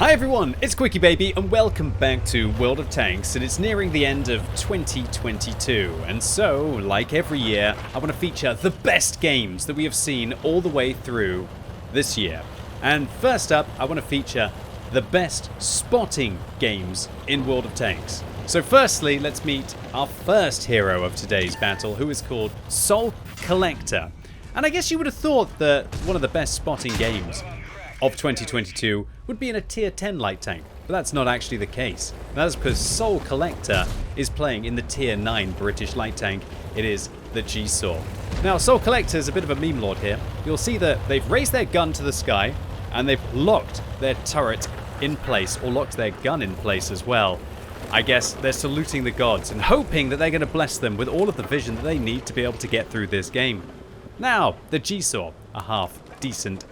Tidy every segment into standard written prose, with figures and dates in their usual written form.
Hi everyone, it's QuickyBaby and welcome back to World of Tanks, and it's nearing the end of 2022, and so, like every year, I want to feature the best games that we have seen all the way through this year. And first up, I want to feature the best spotting games in World of Tanks. So firstly, let's meet our first hero of today's battle, who is called Soul Collector. And I guess you would have thought that one of the best spotting games of 2022 would be in a tier 10 light tank, but that's not actually the case. That is because Soul Collector is playing in the tier 9 British light tank. It is the G-Sow. Now, Soul Collector is a bit of a meme lord here. You'll see that they've raised their gun to the sky and they've locked their turret in place, or locked their gun in place as well. I guess they're saluting the gods and hoping that they're going to bless them with all of the vision that they need to be able to get through this game. Now, the G-Sow, a half decent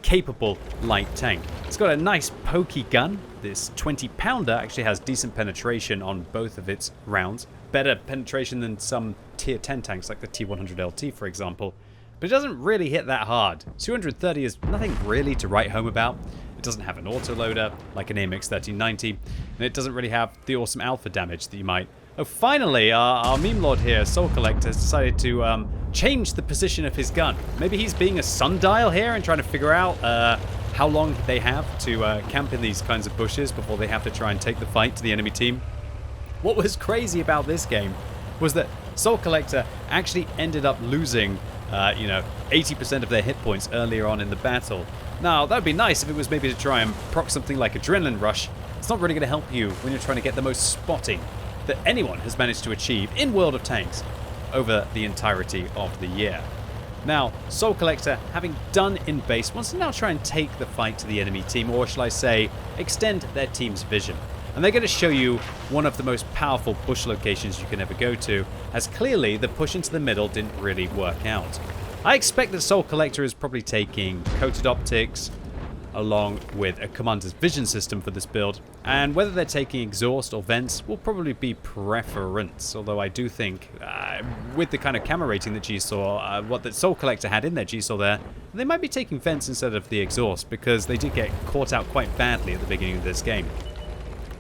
capable light tank. It's got a nice pokey gun. This 20-pounder actually has decent penetration on both of its rounds. Better penetration than some tier 10 tanks like the T100 LT, for example. But it doesn't really hit that hard. 230 is nothing really to write home about. It doesn't have an autoloader like an AMX 1390, and it doesn't really have the awesome alpha damage that you might. Oh, finally, our meme lord here, Soul Collector, has decided to change the position of his gun. Maybe he's being a sundial here and trying to figure out how long they have to camp in these kinds of bushes before they have to try and take the fight to the enemy team. What was crazy about this game was that Soul Collector actually ended up losing 80% of their hit points earlier on in the battle. Now, that would be nice if it was maybe to try and proc something like Adrenaline Rush. It's not really going to help you when you're trying to get the most spotting that anyone has managed to achieve in World of Tanks over the entirety of the year. Now, Soul Collector, having done in base, wants to now try and take the fight to the enemy team, or shall I say, extend their team's vision. And they're going to show you one of the most powerful bush locations you can ever go to, as clearly the push into the middle didn't really work out. I expect that Soul Collector is probably taking coated optics along with a commander's vision system for this build, and whether they're taking exhaust or vents will probably be preference, although I do think with the kind of camera rating that G-Sow, what the Soul Collector had in their G-Sow there, they might be taking vents instead of the exhaust, because they did get caught out quite badly at the beginning of this game.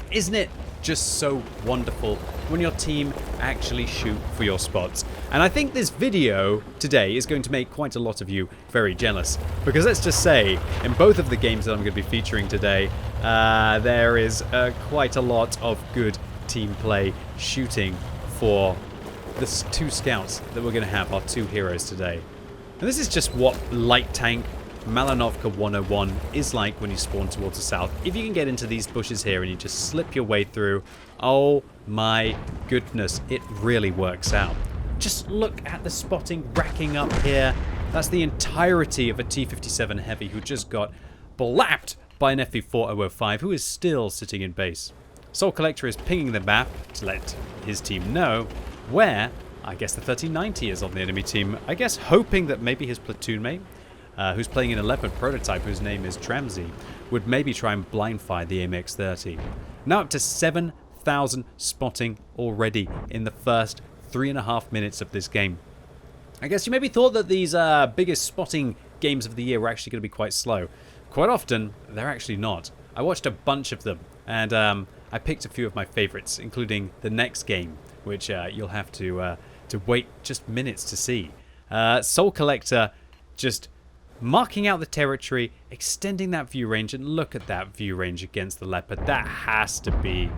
Isn't it just so wonderful when your team actually shoot for your spots? And I think this video today is going to make quite a lot of you very jealous, because let's just say in both of the games that I'm going to be featuring today, there is quite a lot of good team play shooting for the two scouts that we're going to have, our two heroes today. And this is just what light tank Malinovka 101 is like when you spawn towards the south. If you can get into these bushes here and you just slip your way through, oh my goodness, it really works out. Just look at the spotting racking up here. That's the entirety of a T-57 Heavy who just got blapped by an FV4005 who is still sitting in base. Soul Collector is pinging the map to let his team know where, I guess, the 1390 is on the enemy team. I guess hoping that maybe his platoon mate, who's playing in a Leopard prototype whose name is Tramsy, would maybe try and blind fire the AMX 30. Now up to 7,000 spotting already in the first 3.5 minutes of this game. I guess you maybe thought that these biggest spotting games of the year were actually going to be quite slow. Quite often, they're actually not. I watched a bunch of them, and I picked a few of my favorites, including the next game, which you'll have to wait just minutes to see. Soul Collector just marking out the territory, extending that view range, and look at that view range against the Leopard. That has to be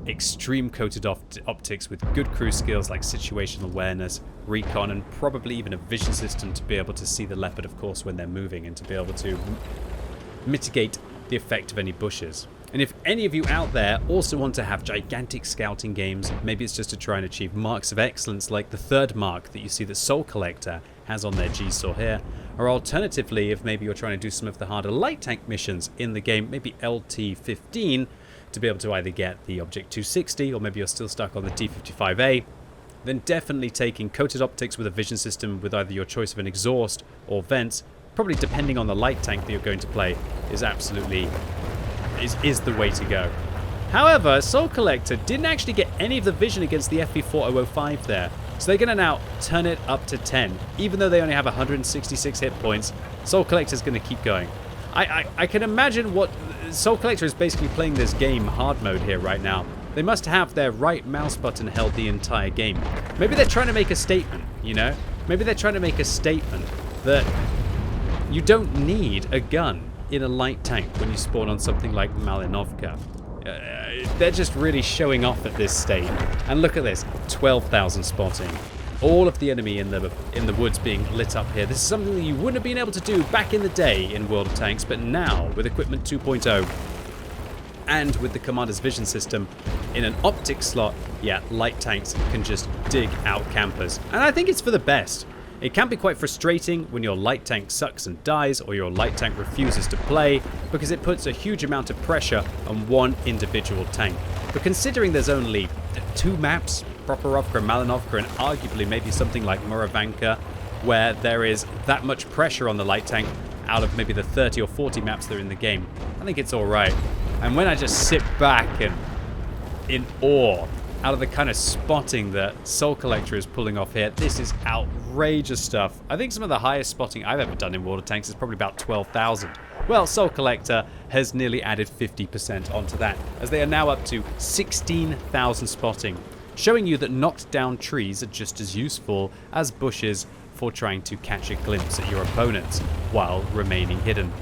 extreme coated optics with good crew skills like situational awareness, recon, and probably even a vision system to be able to see the Leopard, of course, when they're moving, and to be able to mitigate the effect of any bushes. And if any of you out there also want to have gigantic scouting games, maybe it's just to try and achieve marks of excellence like the third mark that you see that Soul Collector has on their G-Sow here, or alternatively, if maybe you're trying to do some of the harder light tank missions in the game, maybe LT-15, to be able to either get the Object 260, or maybe you're still stuck on the T-55A, then definitely taking coated optics with a vision system with either your choice of an exhaust or vents, probably depending on the light tank that you're going to play, is absolutely is the way to go. However, Soul Collector didn't actually get any of the vision against the FV4005 there, so they're going to now turn it up to 10. Even though they only have 166 hit points, Soul Collector's going to keep going. I can imagine what Soul Collector is basically playing this game hard mode here right now. They must have their right mouse button held the entire game. Maybe they're trying to make a statement, you know? Maybe they're trying to make a statement that you don't need a gun in a light tank when you spawn on something like Malinovka. They're just really showing off at this stage. And look at this, 12,000 spotting. All of the enemy in the woods being lit up here. This is something that you wouldn't have been able to do back in the day in World of Tanks, but now with Equipment 2.0 and with the Commander's Vision system in an optic slot, yeah, light tanks can just dig out campers. And I think it's for the best. It can be quite frustrating when your light tank sucks and dies, or your light tank refuses to play, because it puts a huge amount of pressure on one individual tank. But considering there's only 2 maps, Prokhorovka and Malinovka, and arguably maybe something like Moravanka, where there is that much pressure on the light tank out of maybe the 30 or 40 maps that are in the game, I think it's alright. And when I just sit back and in awe out of the kind of spotting that Soul Collector is pulling off here, this is outrageous stuff. I think some of the highest spotting I've ever done in World of Tanks is probably about 12,000. Well, Soul Collector has nearly added 50% onto that, as they are now up to 16,000 spotting, showing you that knocked down trees are just as useful as bushes for trying to catch a glimpse at your opponents while remaining hidden.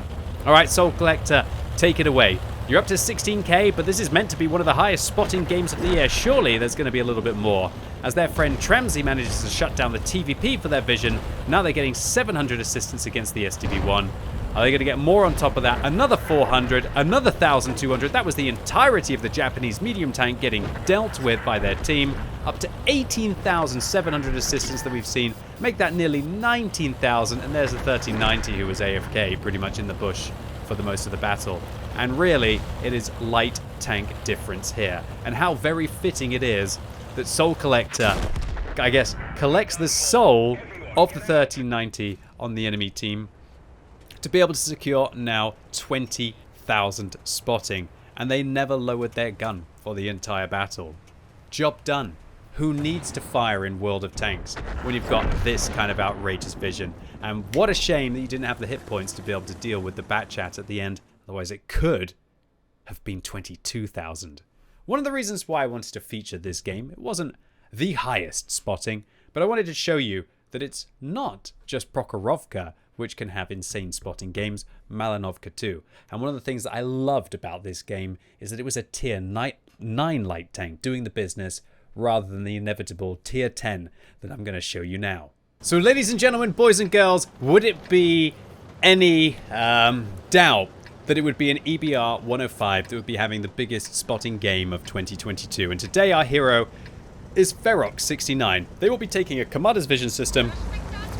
Alright, Soul Collector, take it away. You're up to 16k, but this is meant to be one of the highest spotting games of the year. Surely there's going to be a little bit more. As their friend Tramsey manages to shut down the TVP for their vision, now they're getting 700 assistance against the STV-1. Are they going to get more on top of that? Another 400, another 1,200. That was the entirety of the Japanese medium tank getting dealt with by their team. Up to 18,700 assistance that we've seen. Make that nearly 19,000. And there's the 1390 who was AFK pretty much in the bush for the most of the battle. And really, it is light tank difference here. And how very fitting it is that Soul Collector, I guess, collects the soul of the 1390 on the enemy team to be able to secure now 20,000 spotting. And they never lowered their gun for the entire battle. Job done. Who needs to fire in World of Tanks when you've got this kind of outrageous vision? And what a shame that you didn't have the hit points to be able to deal with the bat chat at the end. Otherwise it could have been 22,000. One of the reasons why I wanted to feature this game, it wasn't the highest spotting, but I wanted to show you that it's not just Prokhorovka which can have insane spotting games, Malinovka too. And one of the things that I loved about this game is that it was a tier 9 light tank doing the business rather than the inevitable tier 10 that I'm going to show you now. So ladies and gentlemen, boys and girls, would it be any doubt that it would be an EBR 105 that would be having the biggest spotting game of 2022? And today our hero is Ferox 69. They will be taking a Commander's Vision system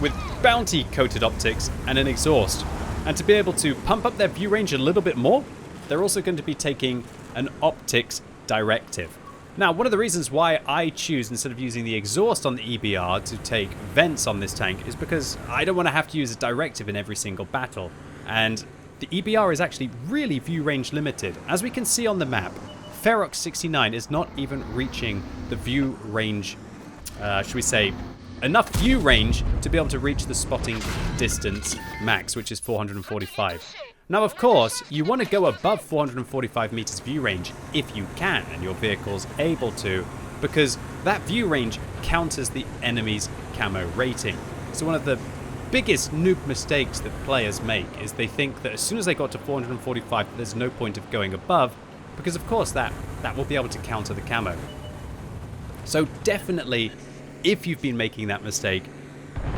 with bounty coated optics and an exhaust. And to be able to pump up their view range a little bit more, they're also going to be taking an optics directive. Now, one of the reasons why I choose, instead of using the exhaust on the EBR, to take vents on this tank is because I don't want to have to use a directive in every single battle. And the EBR is actually really view range limited. As we can see on the map, Ferox 69 is not even reaching the view range, should we say, enough view range to be able to reach the spotting distance max, which is 445. Now, of course, you want to go above 445 meters view range if you can and your vehicle's able to, because that view range counters the enemy's camo rating. So one of the biggest noob mistakes that players make is they think that as soon as they got to 445, there's no point of going above, because of course that will be able to counter the camo. So definitely, if you've been making that mistake,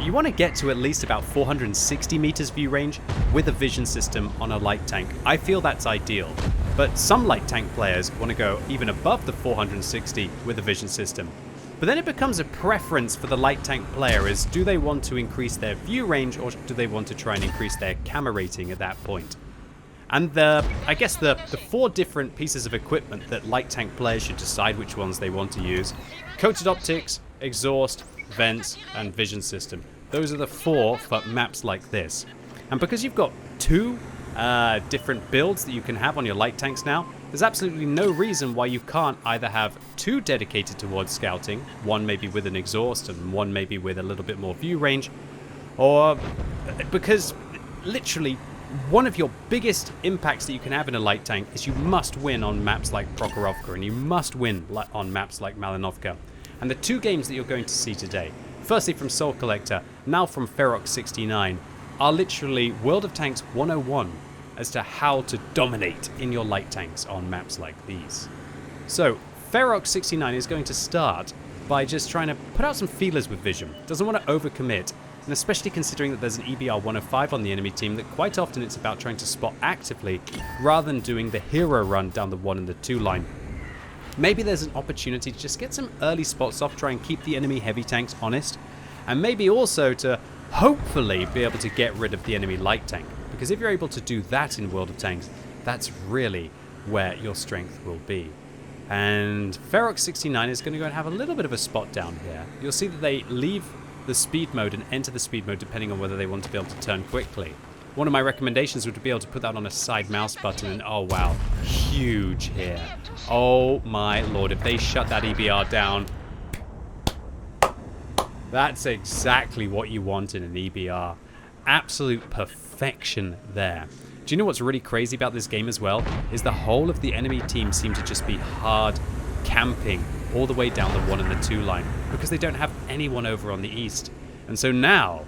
you want to get to at least about 460 meters view range with a vision system on a light tank. I feel that's ideal, but some light tank players want to go even above the 460 with a vision system. But then it becomes a preference for the light tank player, is do they want to increase their view range or do they want to try and increase their camo rating at that point? And I guess the 4 different pieces of equipment that light tank players should decide which ones they want to use: coated optics, exhaust, vents, and vision system. Those are the 4 for maps like this. And because you've got 2 different builds that you can have on your light tanks now, there's absolutely no reason why you can't either have 2 dedicated towards scouting, one maybe with an exhaust and one maybe with a little bit more view range, or because literally one of your biggest impacts that you can have in a light tank is you must win on maps like Prokhorovka, and you must win on maps like Malinovka. And the two games that you're going to see today, firstly from Soul Collector, now from Ferox69, are literally World of Tanks 101 as to how to dominate in your light tanks on maps like these. So, Ferox69 is going to start by just trying to put out some feelers with Vision. Doesn't want to overcommit, and especially considering that there's an EBR 105 on the enemy team, that quite often it's about trying to spot actively rather than doing the hero run down the 1 and the 2 line. Maybe there's an opportunity to just get some early spots off, try and keep the enemy heavy tanks honest, and maybe also to hopefully be able to get rid of the enemy light tank. Because if you're able to do that in World of Tanks, that's really where your strength will be. And Ferox69 is going to go and have a little bit of a spot down here. You'll see that they leave the speed mode and enter the speed mode depending on whether they want to be able to turn quickly. One of my recommendations would be able to put that on a side mouse button, and oh wow, huge here. Oh my lord, if they shut that EBR down, that's exactly what you want in an EBR. Absolute perfection there. Do you know what's really crazy about this game as well? Is the whole of the enemy team seem to just be hard camping all the way down the 1 and the 2 line because they don't have anyone over on the east. And so now,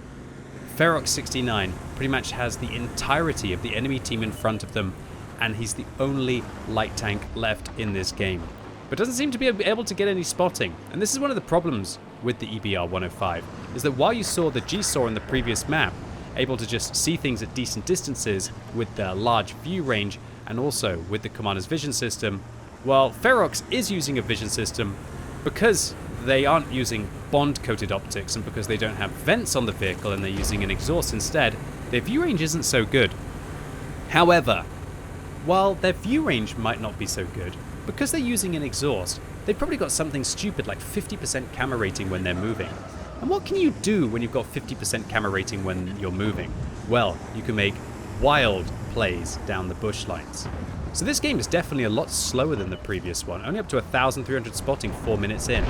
Ferox69 pretty much has the entirety of the enemy team in front of them, and he's the only light tank left in this game. But doesn't seem to be able to get any spotting. And this is one of the problems with the EBR 105, is that while you saw the G-Sow in the previous map, able to just see things at decent distances with their large view range and also with the commander's vision system, well, Ferox is using a vision system because they aren't using bond-coated optics and because they don't have vents on the vehicle and they're using an exhaust instead, their view range isn't so good. However, while their view range might not be so good, because they're using an exhaust, they've probably got something stupid like 50% camera rating when they're moving. And what can you do when you've got 50% camera rating when you're moving? Well, you can make wild plays down the bush lines. So this game is definitely a lot slower than the previous one, only up to 1,300 spotting 4 minutes in.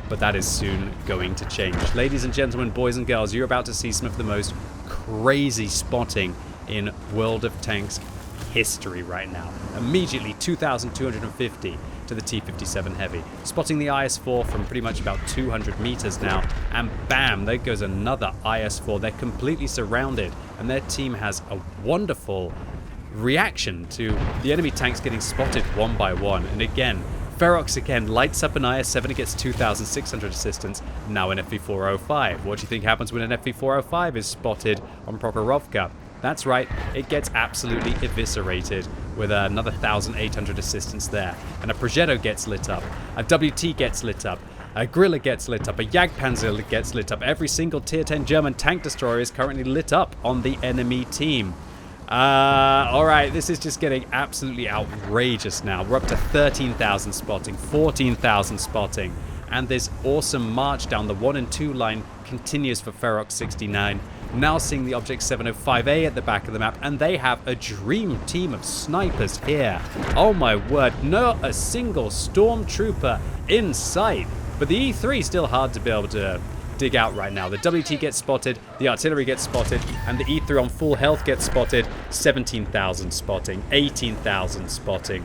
But that is soon going to change. Ladies and gentlemen, boys and girls, you're about to see some of the most crazy spotting in World of Tanks history right now. Immediately 2,250 to the T-57 Heavy. Spotting the IS-4 from pretty much about 200 meters now, and bam, there goes another IS-4. They're completely surrounded, and their team has a wonderful reaction to the enemy tanks getting spotted one by one. And again, Ferox again lights up an IS-7 and gets 2,600 assistance, now an FV405. What do you think happens when an FV405 is spotted on Prokhorovka? That's right, it gets absolutely eviscerated with another 1,800 assistance there. And a Progetto gets lit up, a WT gets lit up, a Griller gets lit up, a Jagdpanzer gets lit up. Every single Tier 10 German tank destroyer is currently lit up on the enemy team. Alright, this is just getting absolutely outrageous now. We're up to 13,000 spotting, 14,000 spotting. And this awesome march down the 1 and 2 line continues for Ferox69. Now seeing the Object 705A at the back of the map, and they have a dream team of snipers here. Oh my word, not a single stormtrooper in sight. But the E3 is still hard to be able to dig out right now. The WT gets spotted, the artillery gets spotted, and the E3 on full health gets spotted. 17,000 spotting, 18,000 spotting.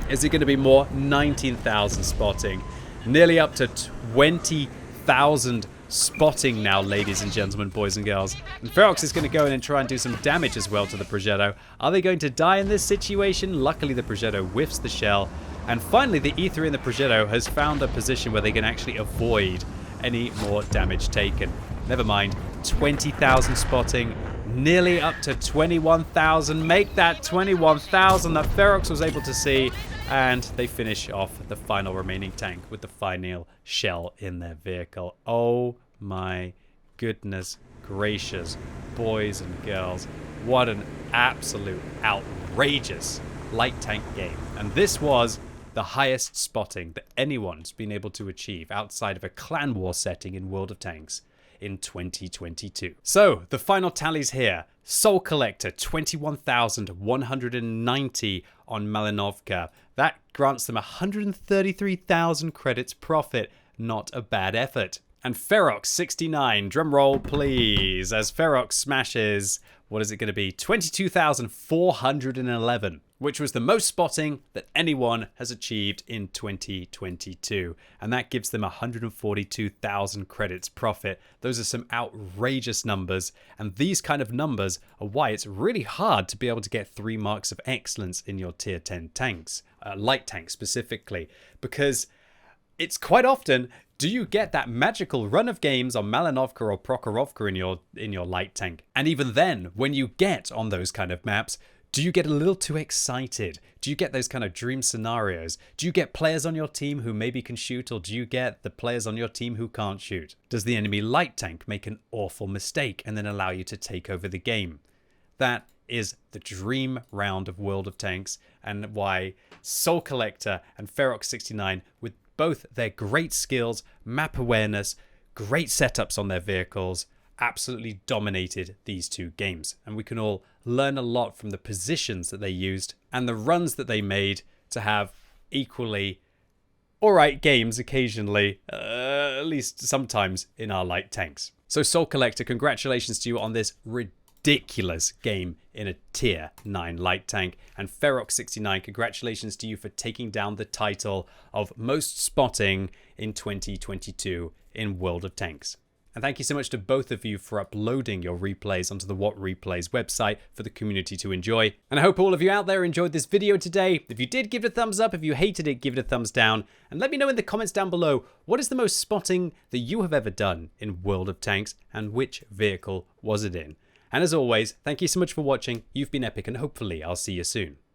Is it going to be more? 19,000 spotting. Nearly up to 20,000 spotting now, ladies and gentlemen, boys and girls. And Ferox is going to go in and try and do some damage as well to the Progetto. Are they going to die in this situation? Luckily, the Progetto whiffs the shell. And finally, the E3 and the Progetto has found a position where they can actually avoid any more damage taken. Never mind, 20,000 spotting, nearly up to 21,000. Make that 21,000 that Ferox was able to see. And they finish off the final remaining tank with the final shell in their vehicle. Oh my goodness gracious, boys and girls. What an absolute outrageous light tank game. And this was the highest spotting that anyone's been able to achieve outside of a clan war setting in World of Tanks in 2022. So, the final tallies here. Soul Collector, 21,190 on Malinovka. That grants them 133,000 credits profit. Not a bad effort. And Ferox 69, drum roll please, as Ferox smashes what is it going to be? 22,411, which was the most spotting that anyone has achieved in 2022. And that gives them 142,000 credits profit. Those are some outrageous numbers. And these kind of numbers are why it's really hard to be able to get 3 marks of excellence in your tier 10 tanks, light tanks specifically, because it's quite often, do you get that magical run of games on Malinovka or Prokhorovka in your light tank? And even then, when you get on those kind of maps, do you get a little too excited? Do you get those kind of dream scenarios? Do you get players on your team who maybe can shoot, or do you get the players on your team who can't shoot? Does the enemy light tank make an awful mistake and then allow you to take over the game? That is the dream round of World of Tanks, and why Soul Collector and Ferox69, with both their great skills, map awareness, great setups on their vehicles, absolutely dominated these 2 games. And we can all learn a lot from the positions that they used and the runs that they made to have equally alright games occasionally, at least sometimes, in our light tanks. So Soul Collector, congratulations to you on this ridiculous game in a tier 9 light tank, and Ferox69, congratulations to you for taking down the title of most spotting in 2022 in World of Tanks. And thank you so much to both of you for uploading your replays onto the What Replays website for the community to enjoy. And I hope all of you out there enjoyed this video today. If you did, give it a thumbs up. If you hated it, give it a thumbs down. And let me know in the comments down below, what is the most spotting that you have ever done in World of Tanks, and which vehicle was it in? And as always, thank you so much for watching. You've been epic, and hopefully I'll see you soon.